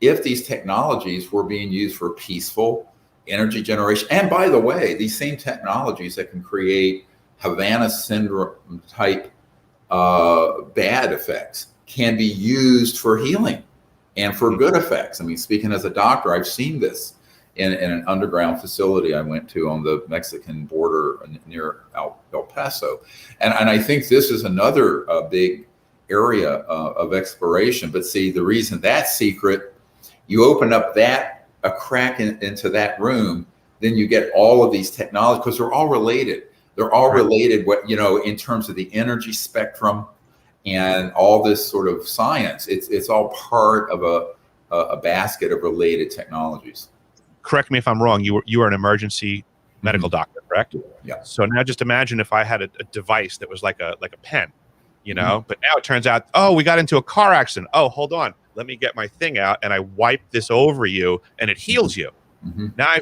if these technologies were being used for peaceful energy generation. And by the way, these same technologies that can create Havana syndrome type bad effects can be used for healing and for good effects. I mean, speaking as a doctor, I've seen this in an underground facility I went to on the Mexican border near El Paso. And I think this is another big area of exploration. But see, the reason that's secret, you open up a crack into that room, then you get all of these technologies, because they're all related. They're all related, in terms of the energy spectrum and all this sort of science. It's all part of a basket of related technologies. Correct me if I'm wrong. You are an emergency medical doctor, correct? Yeah. So now just imagine if I had a device that was like a pen, but now it turns out, oh, we got into a car accident. Oh, hold on. Let me get my thing out and I wipe this over you and it heals you. Now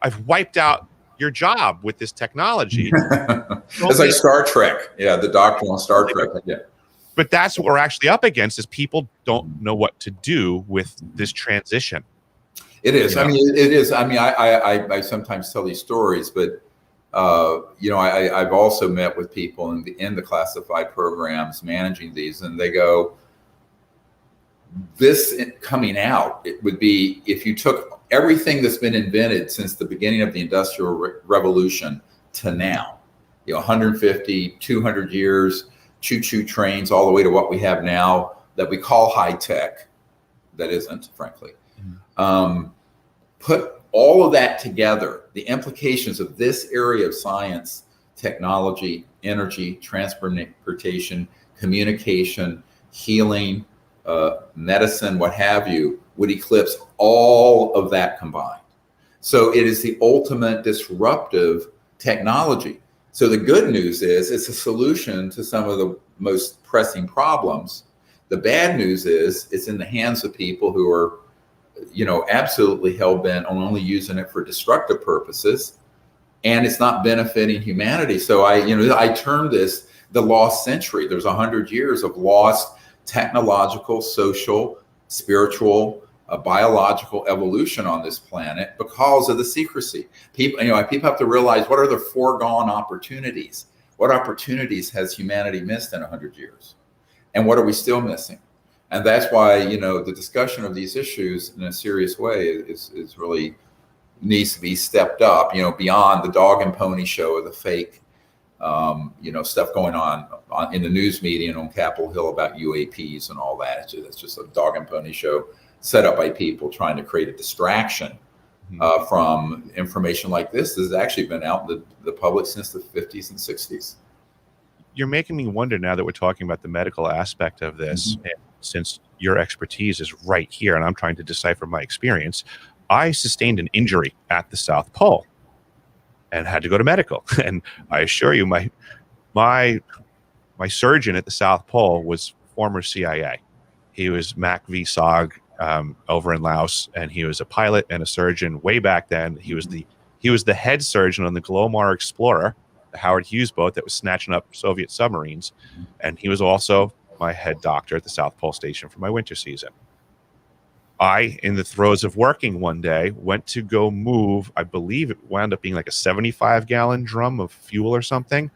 I've wiped out your job with this technology. It's like Star Trek. Yeah, the doctor on Star Trek. Yeah. But that's what we're actually up against, is people don't know what to do with this transition. It is. I mean, it is. I mean, I sometimes tell these stories, but I've also met with people in the classified programs managing these, and they go, this coming out, it would be if you took everything that's been invented since the beginning of the Industrial Revolution to now, 150, 200 years, choo-choo trains, all the way to what we have now that we call high tech, that isn't, frankly. Put all of that together, the implications of this area of science, technology, energy, transportation, communication, healing, medicine, what have you, would eclipse all of that combined. So it is the ultimate disruptive technology. So the good news is it's a solution to some of the most pressing problems. The bad news is it's in the hands of people who are, absolutely hell-bent on only using it for destructive purposes, and it's not benefiting humanity. So I term this the lost century. There's 100 years of lost technological, social, spiritual, biological evolution on this planet because of the secrecy. People have to realize, what are the foregone opportunities? What opportunities has humanity missed in 100 years? And what are we still missing? And that's why, the discussion of these issues in a serious way is really needs to be stepped up, beyond the dog and pony show of the fake, stuff going on in the news media and on Capitol Hill about UAPs and all that. It's just a dog and pony show set up by people trying to create a distraction from information like this that has actually been out in the public since the 50s and 60s. You're making me wonder, now that we're talking about the medical aspect of this, and since your expertise is right here and I'm trying to decipher my experience, I sustained an injury at the South Pole and had to go to medical. And I assure you, my surgeon at the South Pole was former CIA. He was Mac V. Sog over in Laos, and he was a pilot and a surgeon way back then. He was the head surgeon on the Glomar Explorer, the Howard Hughes boat that was snatching up Soviet submarines, and he was also my head doctor at the South Pole Station for my winter season. I, in the throes of working one day, went to go move, I believe it wound up being like a 75-gallon drum of fuel or something,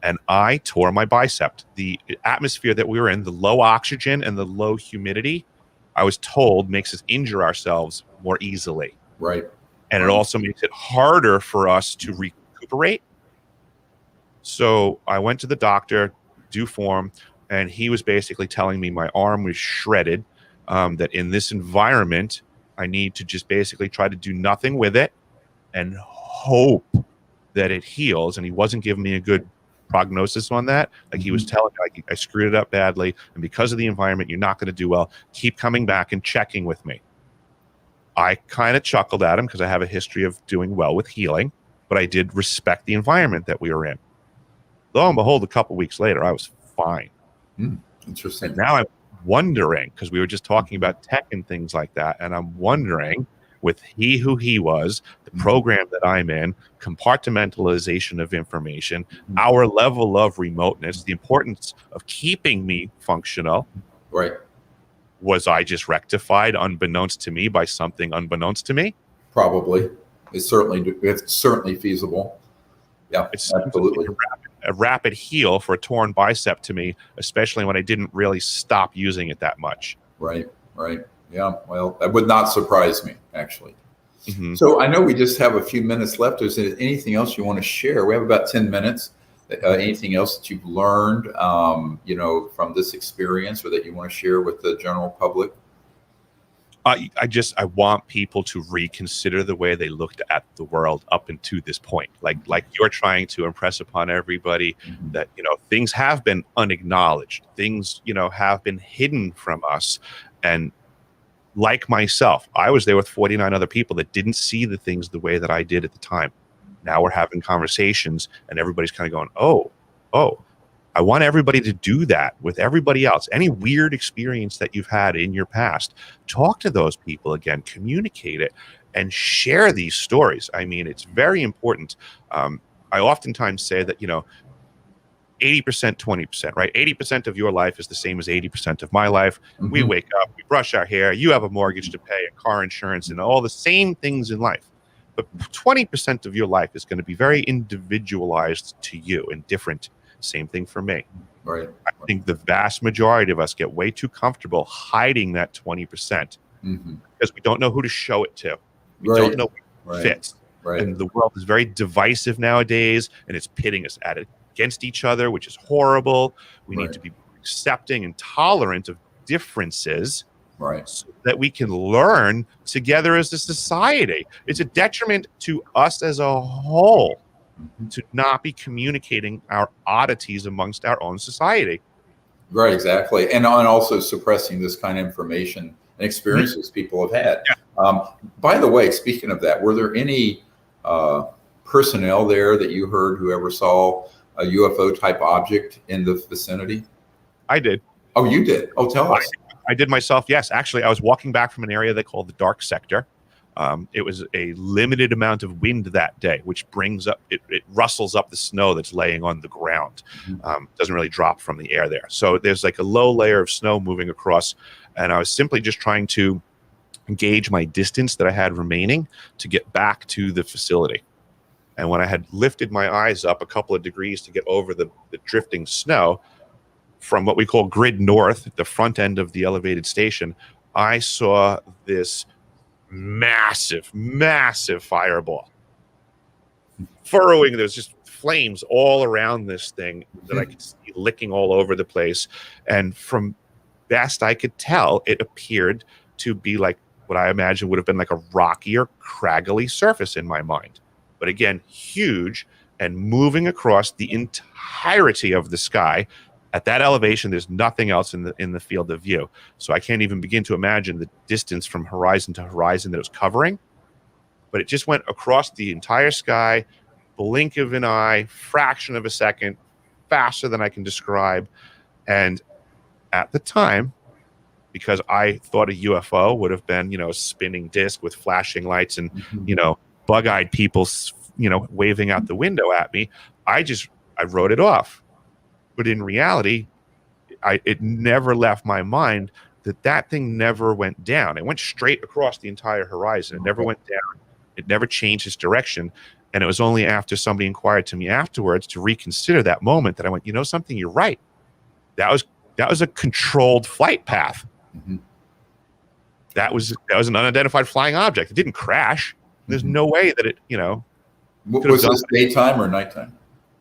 and I tore my bicep. The atmosphere that we were in, the low oxygen and the low humidity, I was told makes us injure ourselves more easily. Right. And it also makes it harder for us to recuperate. So I went to the doctor, due form, and he was basically telling me my arm was shredded, that in this environment, I need to just basically try to do nothing with it and hope that it heals. And he wasn't giving me a good prognosis on that. Like, he was telling me, I screwed it up badly, and because of the environment, you're not going to do well. Keep coming back and checking with me. I kind of chuckled at him because I have a history of doing well with healing, but I did respect the environment that we were in. Lo and behold, a couple weeks later, I was fine. Interesting. And now I'm wondering, because we were just talking about tech and things like that, and I'm wondering, with He Who He Was, the program that I'm in, compartmentalization of information, our level of remoteness, the importance of keeping me functional. Right. Was I just rectified unbeknownst to me by something unbeknownst to me? Probably. It's certainly feasible. Yeah, It seems absolutely. like a rapid heal for a torn bicep to me, especially when I didn't really stop using it that much. Right, right. Yeah, well, that would not surprise me, actually. Mm-hmm. So I know we just have a few minutes left. Is there anything else you want to share? We have about 10 minutes. Anything else that you've learned, from this experience, or that you want to share with the general public? I want people to reconsider the way they looked at the world up until this point. Like you're trying to impress upon everybody that, things have been unacknowledged. Things, have been hidden from us. And like myself, I was there with 49 other people that didn't see the things the way that I did at the time. Now we're having conversations and everybody's kind of going, oh, I want everybody to do that with everybody else. Any weird experience that you've had in your past, talk to those people again, communicate it, and share these stories. I mean, it's very important. I oftentimes say that, 80%, 20%, right? 80% of your life is the same as 80% of my life. Mm-hmm. We wake up, we brush our hair, you have a mortgage to pay, a car insurance, and all the same things in life. But 20% of your life is going to be very individualized to you and different. Same thing for me. Right. I think the vast majority of us get way too comfortable hiding that 20% because we don't know who to show it to. We don't know what fits. Right. And the world is very divisive nowadays, and it's pitting us against each other, which is horrible. We need to be accepting and tolerant of differences, so that we can learn together as a society. It's a detriment to us as a whole to not be communicating our oddities amongst our own society. Right, exactly. And also suppressing this kind of information and experiences people have had. Yeah. By the way, speaking of that, were there any personnel there that you heard who ever saw a UFO type object in the vicinity? I did. Oh, you did? Oh, tell us. I did myself. Yes, actually, I was walking back from an area they call the dark sector. It was a limited amount of wind that day, which brings up, it rustles up the snow that's laying on the ground. Doesn't really drop from the air there. So there's like a low layer of snow moving across. And I was simply just trying to gauge my distance that I had remaining to get back to the facility. And when I had lifted my eyes up a couple of degrees to get over the drifting snow from what we call grid north, the front end of the elevated station, I saw this massive fireball furrowing. There's just flames all around this thing that I could see licking all over the place. And from best I could tell, it appeared to be like what I imagine would have been like a rocky or craggly surface in my mind. But again, huge and moving across the entirety of the sky. At that elevation, there's nothing else in the field of view. So I can't even begin to imagine the distance from horizon to horizon that it was covering. But it just went across the entire sky, blink of an eye, fraction of a second, faster than I can describe. And at the time, because I thought a UFO would have been, a spinning disc with flashing lights and, bug-eyed people, waving out the window at me, I wrote it off. But in reality, it never left my mind that thing never went down. It went straight across the entire horizon. It never went down. It never changed its direction. And it was only after somebody inquired to me afterwards to reconsider that moment that I went, something, you're right. That was a controlled flight path. That was an unidentified flying object. It didn't crash. There's no way that it, Was this daytime or nighttime?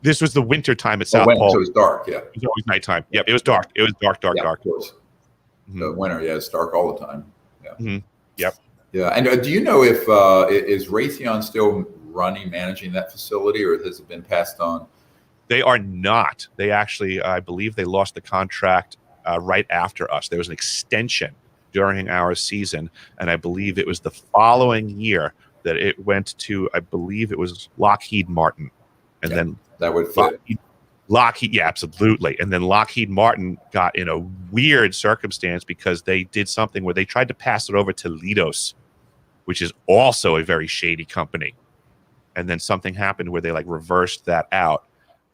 This was the winter time at South Pole. So it was dark, yeah. It was always nighttime. Yep, it was dark. It was dark. Of course. The winter, it's dark all the time. Yeah. Yep. Yeah, and do you know if is Raytheon still managing that facility, or has it been passed on? They are not. They actually, I believe, they lost the contract right after us. There was an extension during our season, and I believe it was the following year that it went to, I believe it was Lockheed Martin. And then that would fit. Lockheed, yeah, absolutely. And then Lockheed Martin got in a weird circumstance because they did something where they tried to pass it over to Leidos, which is also a very shady company. And then something happened where they reversed that out.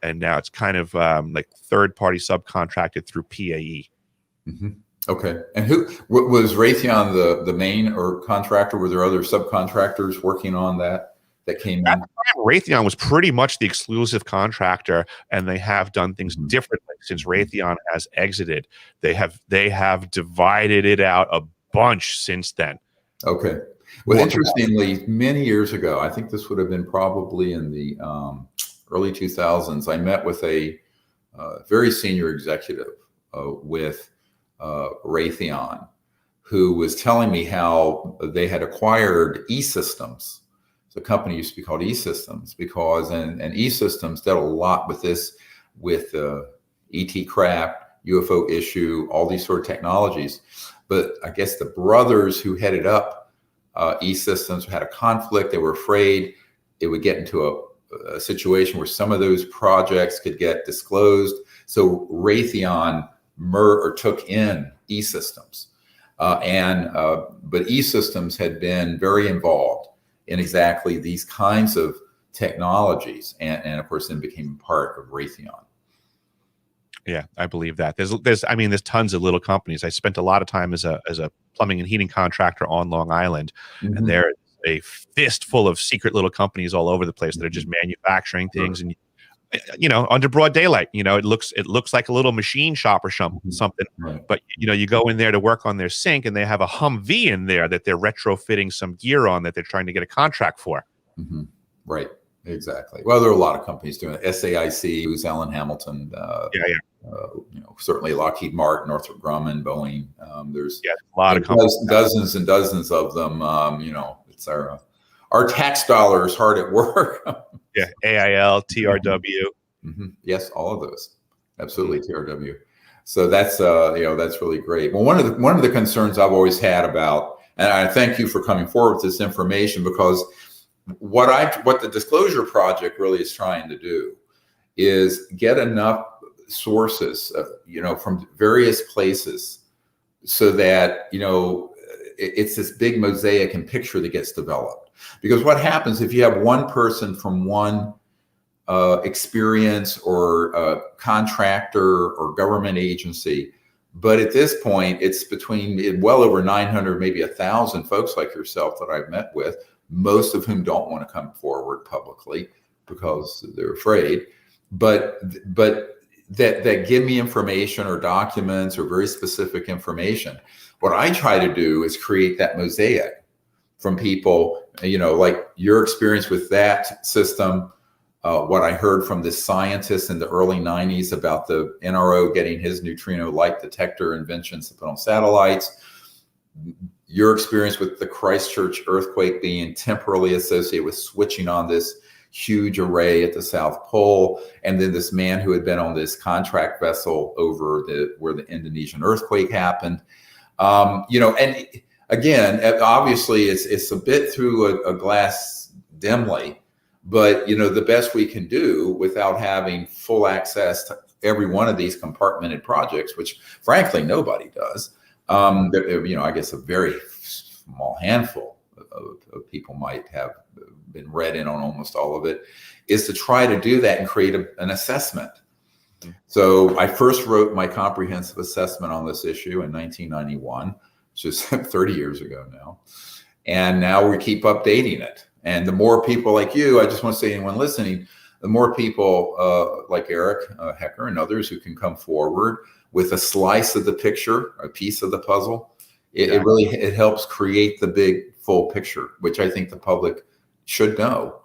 And now it's kind of like third-party subcontracted through PAE. Okay. And was Raytheon the main or contractor? Were there other subcontractors working on that came At in? the time, Raytheon was pretty much the exclusive contractor, and they have done things Mhm. differently since Raytheon has exited. They have divided it out a bunch since then. Okay. Well, More, interestingly, many years ago, I think this would have been probably in the early 2000s, I met with a very senior executive with Raytheon who was telling me how they had acquired E-Systems. So the company used to be called E-Systems because, and E-Systems dealt a lot with this, with ET craft, UFO issue, all these sort of technologies. But I guess the brothers who headed up E-Systems had a conflict. They were afraid it would get into a situation where some of those projects could get disclosed. So Raytheon took in E-Systems. But E-Systems had been very involved in exactly these kinds of technologies, and of course then became part of Raytheon. yeah, I believe that. There's tons of little companies. I spent a lot of time as a plumbing and heating contractor on Long Island, and Mhm. there's a fistful of secret little companies all over the place that are just manufacturing things, and under broad daylight. It looks like a little machine shop or Mhm. something. Right. But you go in there to work on their sink, and they have a Humvee in there that they're retrofitting some gear on that they're trying to get a contract for. Mhm. Right. Exactly. Well, there are a lot of companies doing it. SAIC, who's Alan Hamilton, Yeah, yeah, certainly Lockheed Martin, Northrop Grumman, Boeing. There's yeah. A lot of companies. dozens and dozens of them. It's our tax dollars hard at work. Yeah, AIL, TRW. Yes, all of those. Mhm. Absolutely, TRW. So that's really great. Well, one of the concerns I've always had about, and I thank you for coming forward with this information, because what the Disclosure Project really is trying to do is get enough sources, from various places, so that it's this big mosaic and picture that gets developed. Because what happens if you have one person from one experience or contractor or government agency, but at this point it's between well over 900, maybe 1,000 folks like yourself that I've met with, most of whom don't want to come forward publicly because they're afraid, but that give me information or documents or very specific information. What I try to do is create that mosaic from people, like your experience with that system, what I heard from this scientist in the early 90s about the NRO getting his neutrino light detector inventions to put on satellites, your experience with the Christchurch earthquake being temporally associated with switching on this huge array at the South Pole, and then this man who had been on this contract vessel over where the Indonesian earthquake happened. And again, obviously it's a bit through a glass dimly, but the best we can do without having full access to every one of these compartmented projects, which frankly nobody does. I guess a very small handful of people might have been read in on almost all of it, is to try to do that and create an assessment. So I first wrote my comprehensive assessment on this issue in 1991, which is 30 years ago now. And now we keep updating it. And the more people like you, I just want to say anyone listening, the more people like Eric Hecker and others who can come forward with a slice of the picture, a piece of the puzzle, it really helps create the big full picture, which I think the public should know.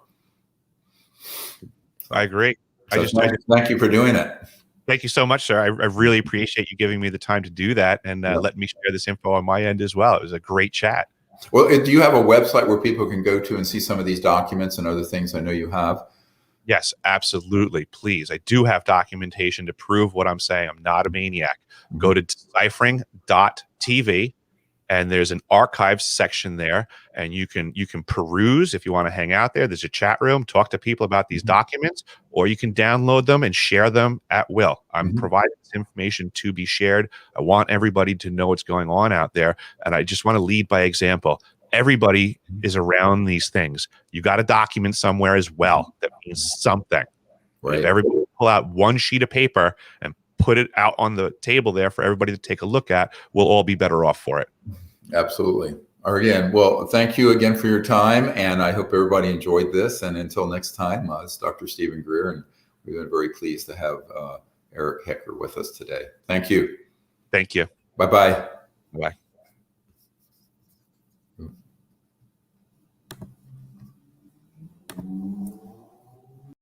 I agree. So thank you for doing it. Thank you so much, sir. I really appreciate you giving me the time to do that and letting me share this info on my end as well. It was a great chat. Well, do you have a website where people can go to and see some of these documents and other things I know you have? Yes, absolutely. Please. I do have documentation to prove what I'm saying. I'm not a maniac. Go to deciphering.tv, and there's an archives section there, and you can peruse if you want to hang out there. There's a chat room, talk to people about these documents, or you can download them and share them at will. I'm providing this information to be shared. I want everybody to know what's going on out there, and I just want to lead by example. Everybody is around these things. You got to document somewhere as well. That means something. Right. If everybody pull out one sheet of paper and put it out on the table there for everybody to take a look at, we'll all be better off for it. Absolutely. Again, well, thank you again for your time, and I hope everybody enjoyed this. And until next time, it's Dr. Stephen Greer, and we've been very pleased to have Eric Hecker with us today. Thank you. Thank you. Bye-bye. Bye.